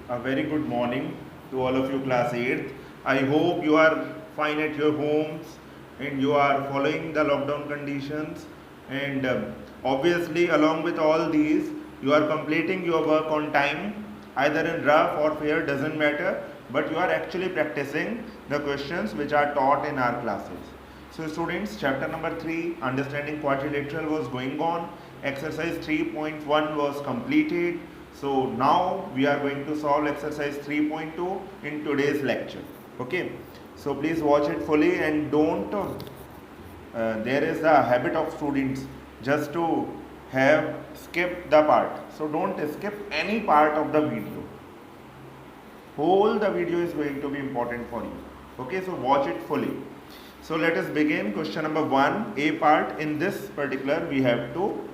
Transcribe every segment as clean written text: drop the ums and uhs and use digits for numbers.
A very good morning to all of you class 8th. I hope you are fine at your homes and you are following the lockdown conditions, and obviously along with all these you are completing your work on time, either in rough or fair, doesn't matter, but you are actually practicing the questions which are taught in our classes. So students, chapter number 3, understanding quadrilateral, was going on. Exercise 3.1 was completed. So now we are going to solve exercise 3.2 in today's lecture. Okay. So please watch it fully and don't. There is a habit of students just to have skip the part. So don't skip any part of the video. Whole the video is going to be important for you. Okay. So watch it fully. So let us begin. Question number 1, A part. In this particular, we have to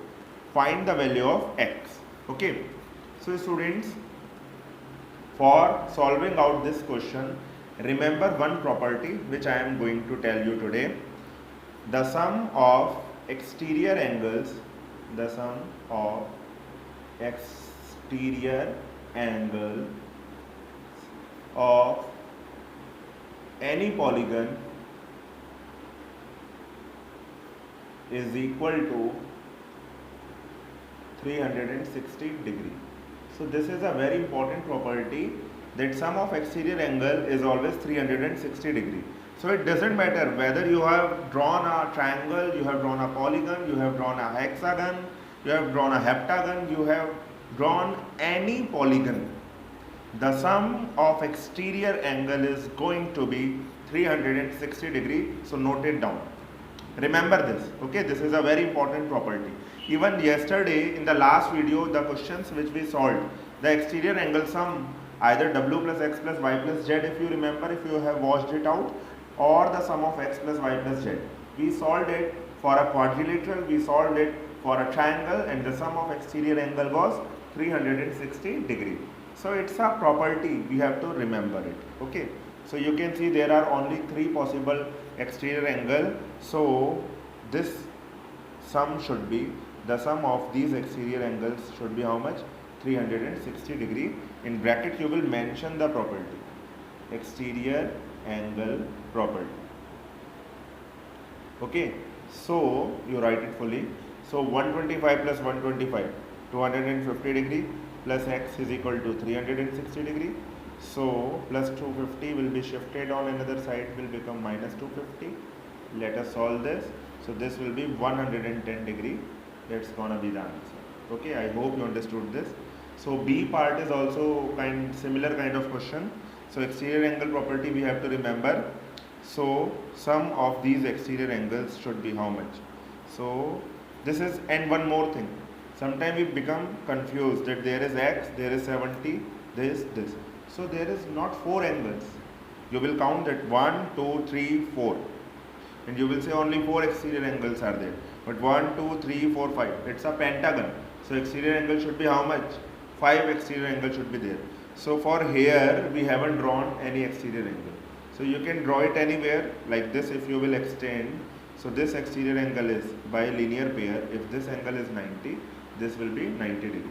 find the value of x. Okay. So students, for solving out this question, remember one property which I am going to tell you today. The sum of exterior angles, the sum of exterior angle of any polygon is equal to 360 degree. So this is a very important property, that sum of exterior angle is always 360 degree. So it doesn't matter whether you have drawn a triangle, you have drawn a polygon, you have drawn a hexagon, you have drawn a heptagon, you have drawn any polygon. The sum of exterior angle is going to be 360 degree. So note it down. Remember this. Okay, this is a very important property. Even yesterday in the last video, the questions which we solved, the exterior angle sum, either w plus x plus y plus z, if you remember, if you have watched it out, or the sum of x plus y plus z. We solved it for a quadrilateral, we solved it for a triangle, and the sum of exterior angle was 360 degree. So it's a property, we have to remember it. Okay. So you can see there are only 3 possible exterior angle. So this sum should be, the sum of these exterior angles should be how much? 360 degree. In bracket you will mention the property, exterior angle property. Okay. So you write it fully. So 125 plus 125, 250 degree, plus x is equal to 360 degree. So plus 250 will be shifted on another side, will become minus 250. Let us solve this. So this will be 110 degree. That's gonna be the answer. Okay, I hope you understood this. So B part is also similar kind of question. So exterior angle property we have to remember. So sum of these exterior angles should be how much? So this is, and one more thing. Sometimes we become confused that there is x, there is 70, there is this. So there is not 4 angles. You will count that 1, 2, 3, 4. And you will say only 4 exterior angles are there. But 1, 2, 3, 4, 5. It's a pentagon. So exterior angle should be how much? 5 exterior angle should be there. So for here, we haven't drawn any exterior angle. So you can draw it anywhere like this if you will extend. So this exterior angle is by linear pair. If this angle is 90, this will be 90 degree.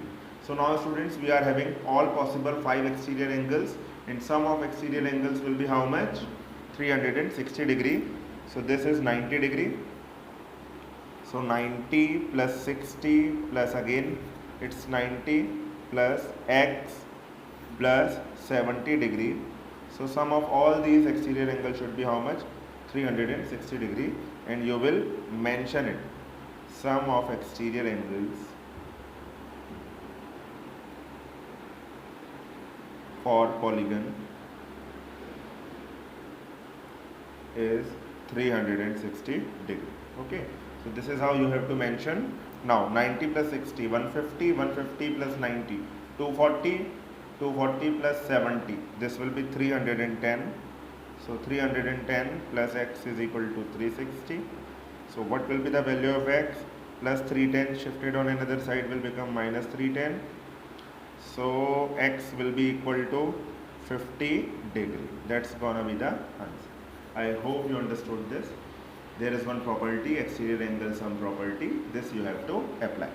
So now students, we are having all possible 5 exterior angles, and sum of exterior angles will be how much? 360 degree. So this is 90 degree. So 90 plus 60 plus again it's 90 plus x plus 70 degree. So sum of all these exterior angles should be how much? 360 degree, and you will mention it. Sum of exterior angles for polygon is 360 degree. Okay. So this is how you have to mention. Now 90 plus 60, 150, 150 plus 90, 240, 240 plus 70. This will be 310. So 310 plus x is equal to 360. So what will be the value of x? Plus 310 shifted on another side will become minus 310. So x will be equal to 50 degree. That's gonna be the answer. I hope you understood this. There is one property, exterior angle sum property. This you have to apply.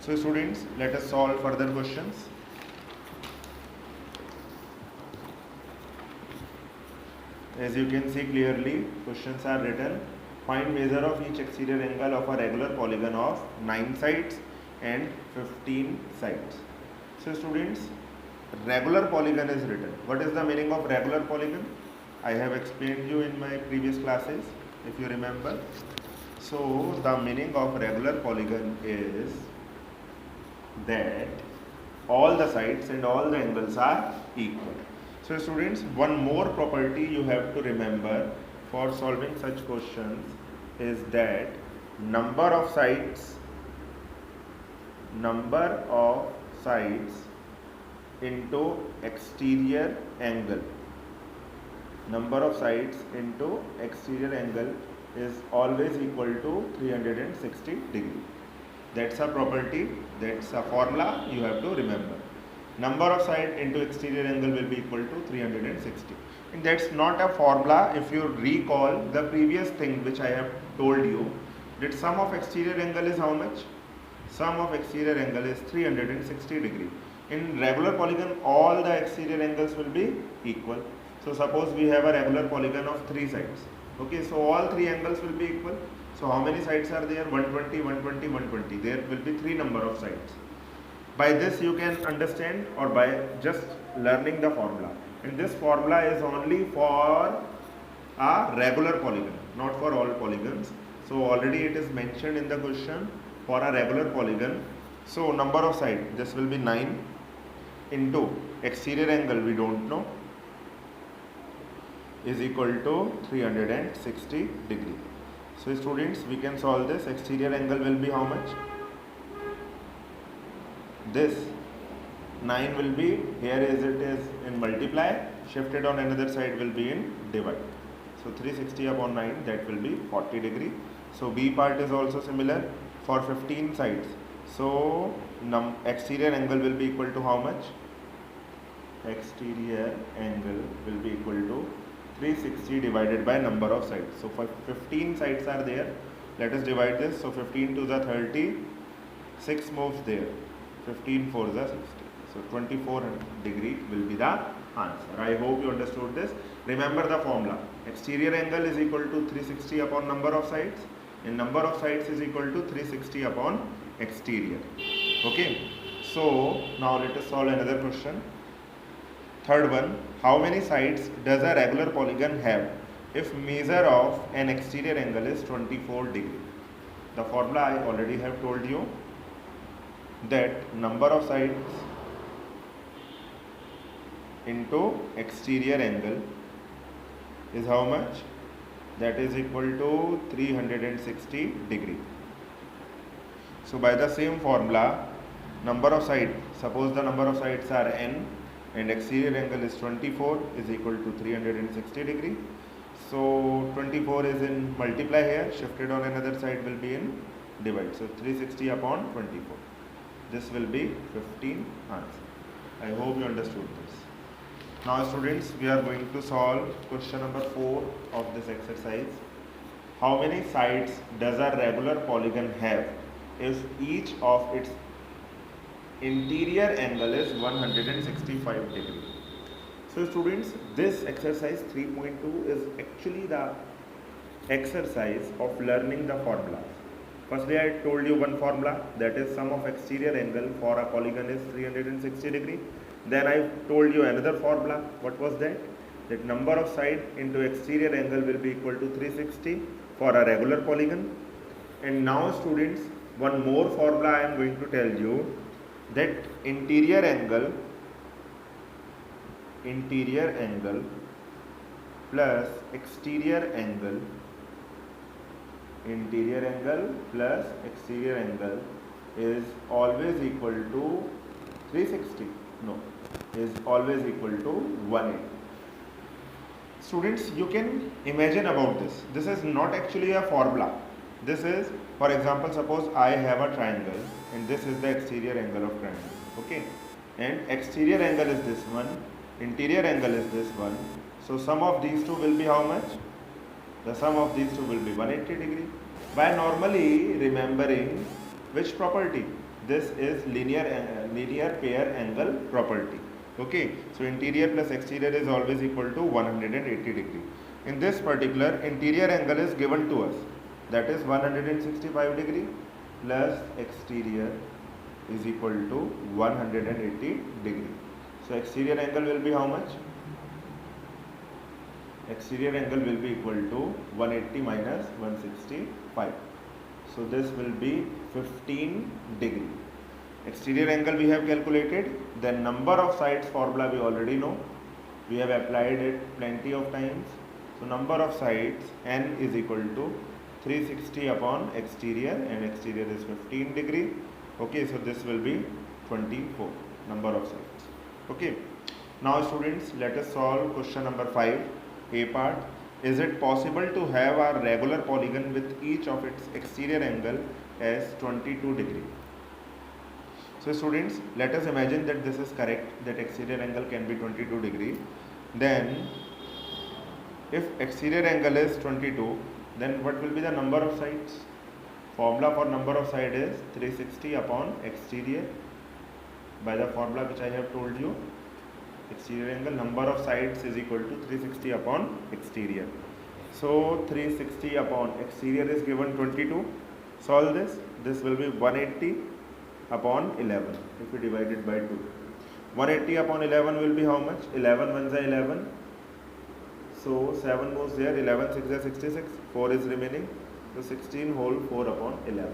So students, let us solve further questions. As you can see clearly, questions are written. Find measure of each exterior angle of a regular polygon of 9 sides and 15 sides. So students, regular polygon is written. What is the meaning of regular polygon? I have explained you in my previous classes, if you remember. So the meaning of regular polygon is that all the sides and all the angles are equal. So students, one more property you have to remember for solving such questions is that number of sides into exterior angle. Number of sides into exterior angle is always equal to 360 degree. That's a property, that's a formula you have to remember. Number of side into exterior angle will be equal to 360. And that's not a formula. If you recall the previous thing which I have told you, that sum of exterior angle is how much? Sum of exterior angle is 360 degree. In regular polygon, all the exterior angles will be equal. So suppose we have a regular polygon of 3 sides. Okay, so all 3 angles will be equal. So how many sides are there? 120, 120, 120. There will be 3 number of sides. By this you can understand, or by just learning the formula. And this formula is only for a regular polygon, not for all polygons. So already it is mentioned in the question for a regular polygon. So number of sides, this will be 9 into exterior angle we don't know, is equal to 360 degree. So students, we can solve this. Exterior angle will be how much? This 9 will be, here as it is in multiply, shifted on another side will be in divide. So 360 upon 9, that will be 40 degree. So B part is also similar for 15 sides. So exterior angle will be equal to how much? Exterior angle will be equal to 360 divided by number of sides. So for 15 sides are there. Let us divide this. So 15 to the 30, 6 moves there. 15 4 the 60. So 24 degree will be the answer. I hope you understood this. Remember the formula. Exterior angle is equal to 360 upon number of sides, and number of sides is equal to 360 upon exterior. Okay. So now let us solve another question. Third one, how many sides does a regular polygon have if measure of an exterior angle is 24 degree? The formula I already have told you, that number of sides into exterior angle is how much? That is equal to 360 degree. So by the same formula, number of sides, suppose the number of sides are n and exterior angle is 24, is equal to 360 degree. So 24 is in multiply here, shifted on another side will be in divide. So 360 upon 24. This will be 15 answer. I hope you understood this. Now students, we are going to solve question number 4 of this exercise. How many sides does a regular polygon have if each of its interior angle is 165 degree? So students, this exercise 3.2 is actually the exercise of learning the formulas. Firstly, I told you one formula, that is sum of exterior angle for a polygon is 360 degree. Then I told you another formula. What was that? That number of side into exterior angle will be equal to 360 for a regular polygon. And now students, one more formula I am going to tell you, that interior angle plus exterior angle plus exterior angle is always equal to 360. No, is always equal to 180. Students, you can imagine about this. This is not actually a formula. This is, for example, suppose I have a triangle and this is the exterior angle of triangle. Okay, and exterior angle is this one, interior angle is this one. So sum of these two will be how much? The sum of these two will be 180 degree. By normally remembering which property? This is linear pair angle property. Okay, so interior plus exterior is always equal to 180 degree. in this particular interior angle is given to us, that is 165 degree plus exterior is equal to 180 degree. So exterior angle will be how much? Exterior angle will be equal to 180 minus 165. So this will be 15 degree. Exterior angle we have calculated, then number of sides formula we already know. We have applied it plenty of times. So number of sides n is equal to 360 upon exterior, and exterior is 15 degree. Okay, so this will be 24 number of sides. Okay, now students, let us solve question number 5, A part. Is it possible to have a regular polygon with each of its exterior angle as 22 degree? So students, let us imagine that this is correct, that exterior angle can be 22 degree. Then if exterior angle is 22, then what will be the number of sides? Formula for number of side is 360 upon exterior, by the formula which I have told you. Exterior angle number of sides is equal to 360 upon exterior. So 360 upon exterior is given 22. Solve this. This will be 180 upon 11 if we divide it by 2. 180 upon 11 will be how much? 11 ones are 11. So 7 goes there, 11 6 is 66, 4 is remaining. So 16 whole 4 upon 11.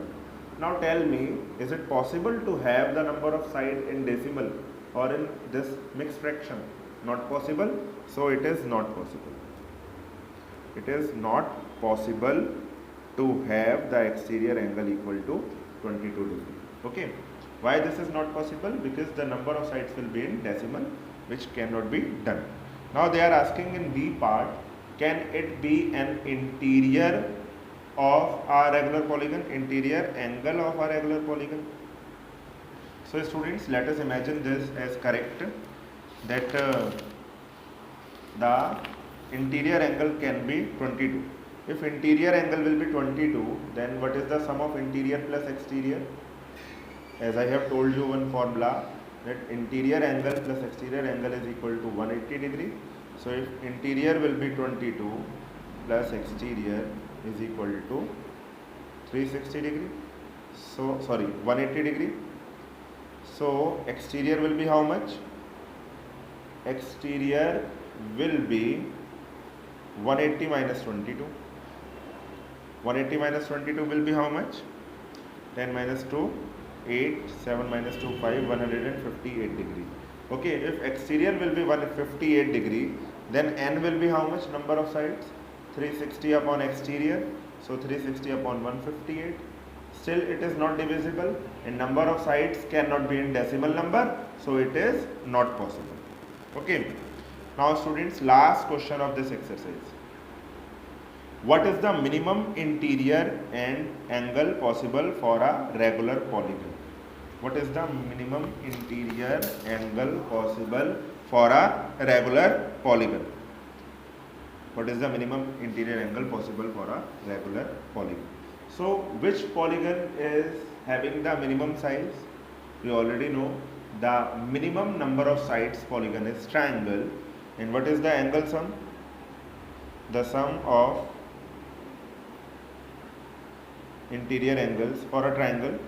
Now tell me, is it possible to have the number of side in decimal or in this mixed fraction? Not possible. So it is not possible. It is not possible to have the exterior angle equal to 22 degree. Okay. Why this is not possible? Because the number of sides will be in decimal, which cannot be done. Now they are asking in B part, can it be an interior of a regular polygon, interior angle of a regular polygon? So students, let us imagine this as correct, that the interior angle can be 22. If interior angle will be 22, then what is the sum of interior plus exterior? As I have told you one formula, that interior angle plus exterior angle is equal to 180 degree. So if interior will be 22 plus exterior is equal to 360 degree. So 180 degree. So exterior will be how much? Exterior will be 180 minus 22. 180 minus 22 will be how much? 10 minus 2, 8, 7 minus 2, 5, 158 degree. Okay, if exterior will be 158 degree, then n will be how much number of sides? 360 upon exterior. So 360 upon 158. Still it is not divisible, and number of sides cannot be in decimal number, so it is not possible. Okay. Now students, last question of this exercise. What is the minimum interior and angle possible for a regular polygon? What is the minimum interior angle possible for a regular polygon? What is the minimum interior angle possible for a regular polygon? So which polygon is having the minimum size? We already know the minimum number of sides polygon is triangle. And what is the angle sum? The sum of interior angles for a triangle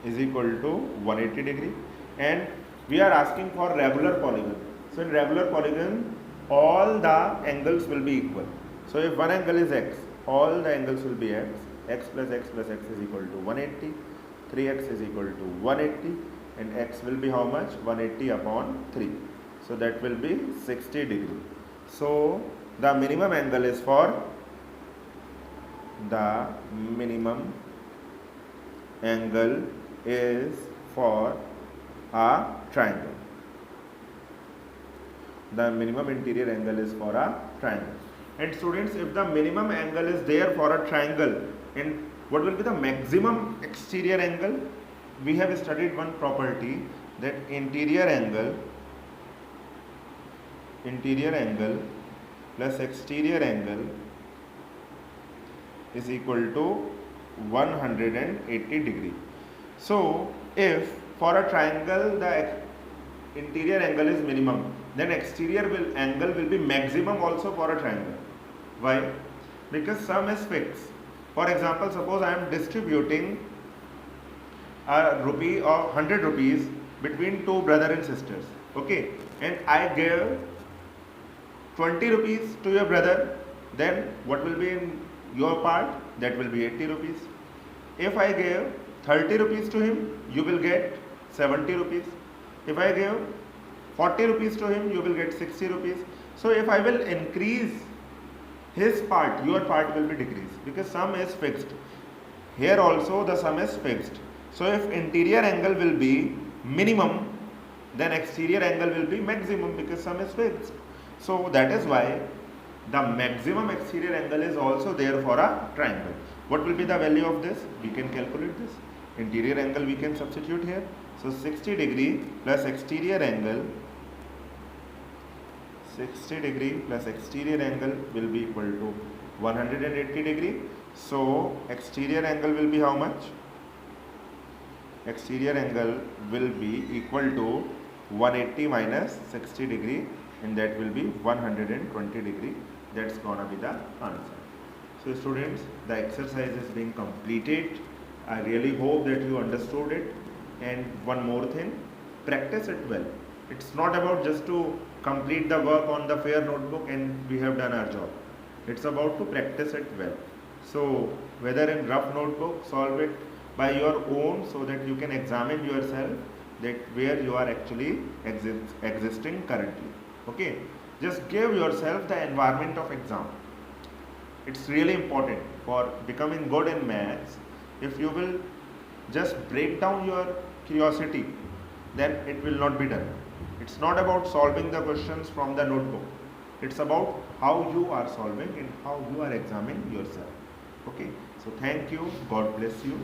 is equal to 180 degree, and we are asking for regular polygon. So in regular polygon, all the angles will be equal. So if one angle is x, all the angles will be x. X plus x plus x is equal to 180. 3x is equal to 180, and x will be how much? 180 upon 3. So that will be 60 degree. So the minimum angle is for a triangle. The minimum interior angle is for a triangle. And students, if the minimum angle is there for a triangle, and what will be the maximum exterior angle? We have studied one property, that interior angle plus exterior angle is equal to 180 degree. So if for a triangle the interior angle is minimum, then exterior angle will be maximum also for a triangle. Why? Because sum is fixed. For example, suppose I am distributing a rupee or 100 rupees between two brother and sisters, okay, and I give 20 rupees to your brother, then what will be in your part? That will be 80 rupees. If I give 30 rupees to him, you will get 70 rupees. If I give 40 rupees to him, you will get 60 rupees. So if I will increase his part, your part will be decreased, because sum is fixed. Here also the sum is fixed. So if interior angle will be minimum, then exterior angle will be maximum, because sum is fixed. So that is why the maximum exterior angle is also there for a triangle. What will be the value of this? We can calculate this. Interior angle we can substitute here. So 60 degree plus exterior angle, 60 degree plus exterior angle will be equal to 180 degree. So exterior angle will be how much? Exterior angle will be equal to 180 minus 60 degree, and that will be 120 degree. That's gonna be the answer. So students, the exercise is being completed. I really hope that you understood it. And one more thing, practice it well. It's not about just to complete the work on the fair notebook and we have done our job. It's about to practice it well. So whether in rough notebook, solve it by your own, so that you can examine yourself that where you are actually existing currently. Okay, just give yourself the environment of exam. It's really important for becoming good in maths. If you will just break down your curiosity, then it will not be done. It's not about solving the questions from the notebook. It's about how you are solving and how you are examining yourself. Okay, so thank you. God bless you.